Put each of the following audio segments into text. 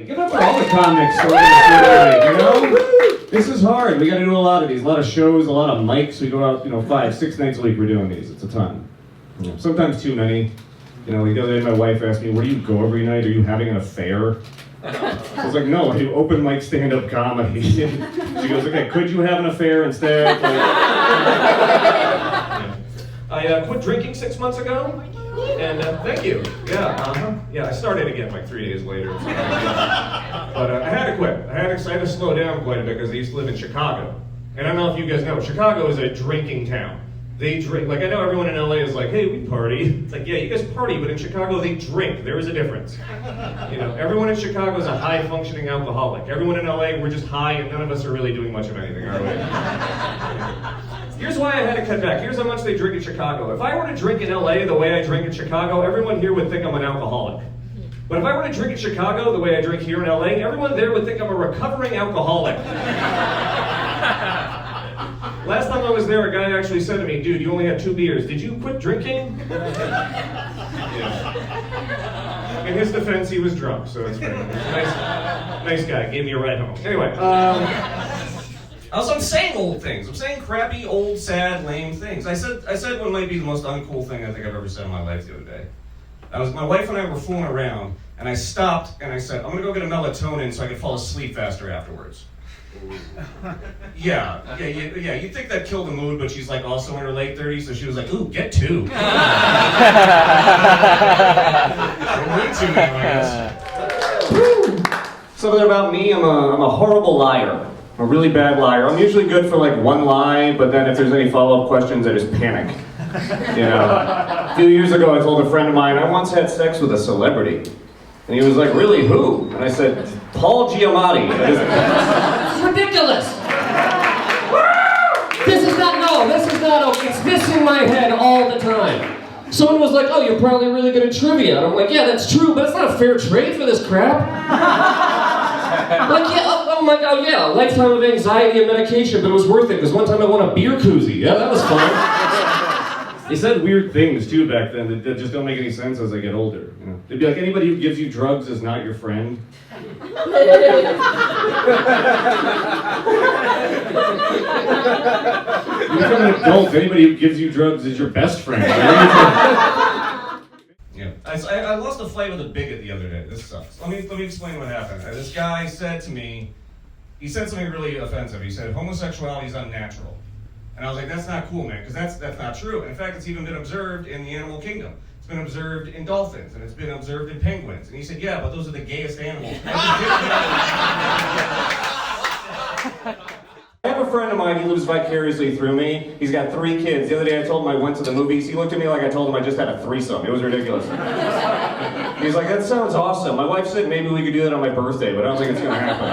Give it up for all the comics stories, you know? This is hard. We got to do a lot of these, a lot of shows, a lot of mics. We go out, 5, 6 nights a week we're doing these. It's a ton. Sometimes too many. Like the other day my wife asked me, where do you go every night? Are you having an affair? I was like, no, I do open mic stand-up comedy. She goes, okay, could you have an affair instead? I quit drinking 6 months ago. And thank you. Yeah, I started again like 3 days later. But I had to quit. I had to slow down quite a bit because I used to live in Chicago. And I don't know if you guys know, Chicago is a drinking town. They drink, like I know everyone in LA is like, hey, we party. It's like, yeah, you guys party, but in Chicago they drink. There is a difference. Everyone in Chicago is a high-functioning alcoholic. Everyone in LA, we're just high and none of us are really doing much of anything, are we? Here's why I had to cut back. Here's how much they drink in Chicago. If I were to drink in LA the way I drink in Chicago, everyone here would think I'm an alcoholic. But if I were to drink in Chicago the way I drink here in LA, everyone there would think I'm a recovering alcoholic. Last time I was there, a guy actually said to me, dude, you only had 2 beers. Did you quit drinking? Yeah. In his defense, he was drunk, so it's great. Nice guy, gave me a ride home. Anyway, also, I'm saying old things. I'm saying crappy, old, sad, lame things. I said what might be the most uncool thing I think I've ever said in my life the other day. My wife and I were fooling around, and I stopped, and I said, I'm gonna go get a melatonin so I can fall asleep faster afterwards. Yeah, you'd think that killed the mood, but she's like also in her late 30s, so she was like, ooh, get 2. Way too now, I guess. Something about me, I'm a horrible liar. I'm a really bad liar. I'm usually good for like 1 lie, but then if there's any follow-up questions, I just panic. A few years ago, I told a friend of mine, I once had sex with a celebrity. And he was like, really, who? And I said, Paul Giamatti. This is ridiculous! This is not okay. It's this in my head all the time. Someone was like, oh, you're probably really good at trivia. And I'm like, yeah, that's true, but it's not a fair trade for this crap. Like, yeah, oh my god, yeah, a lifetime of anxiety and medication, but it was worth it, because one time I won a beer koozie. Yeah, that was fun. They said weird things, too, back then that just don't make any sense as I get older. They'd be like, anybody who gives you drugs is not your friend. You become an adult, anybody who gives you drugs is your best friend. Yeah. I lost a fight with a bigot the other day. This sucks. Let me explain what happened. This guy said to me, he said something really offensive. He said, homosexuality is unnatural. And I was like, that's not cool, man, because that's not true. In fact, it's even been observed in the animal kingdom. It's been observed in dolphins, and it's been observed in penguins. And he said, yeah, but those are the gayest animals. I have a friend of mine, he lives vicariously through me. He's got 3 kids. The other day I told him I went to the movies. He looked at me like I told him I just had a threesome. It was ridiculous. He's like, that sounds awesome. My wife said maybe we could do that on my birthday, but I don't think it's going to happen.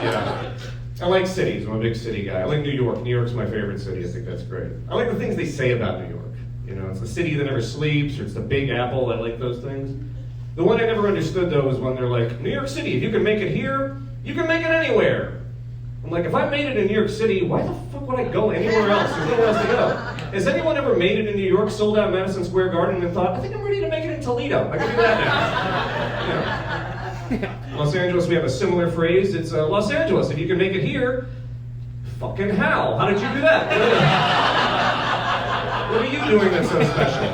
Yeah. I like cities. I'm a big city guy. I like New York. New York's my favorite city. I think that's great. I like the things they say about New York. It's the city that never sleeps, or it's the Big Apple. I like those things. The one I never understood, though, is when they're like, New York City, if you can make it here, you can make it anywhere. I'm like, if I made it in New York City, why the fuck would I go anywhere else? There's nowhere else to go. Has anyone ever made it in New York, sold out Madison Square Garden, and thought, I think I'm ready to make it in Toledo. I can do that now. Los Angeles, we have a similar phrase. It's Los Angeles, if you can make it here, fucking how? How did you do that? What are you doing that's so special?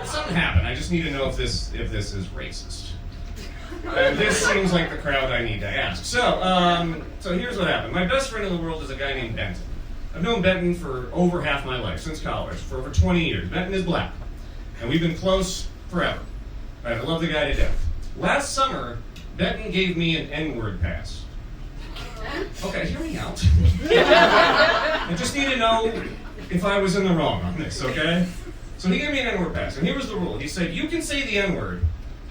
Something happened. I just need to know if this is racist. This seems like the crowd I need to ask. So here's what happened. My best friend in the world is a guy named Benton. I've known Benton for over half my life, since college, for over 20 years. Benton is black, and we've been close forever. Right, I love the guy to death. Last summer, Benton gave me an N-word pass. Okay, hear me out. I just need to know if I was in the wrong on this, okay? So he gave me an N-word pass, and here was the rule. He said, you can say the N-word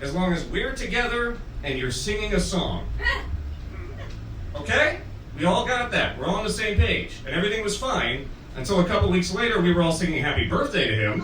as long as we're together and you're singing a song. Okay? We all got that. We're all on the same page. And everything was fine until a couple weeks later we were all singing happy birthday to him.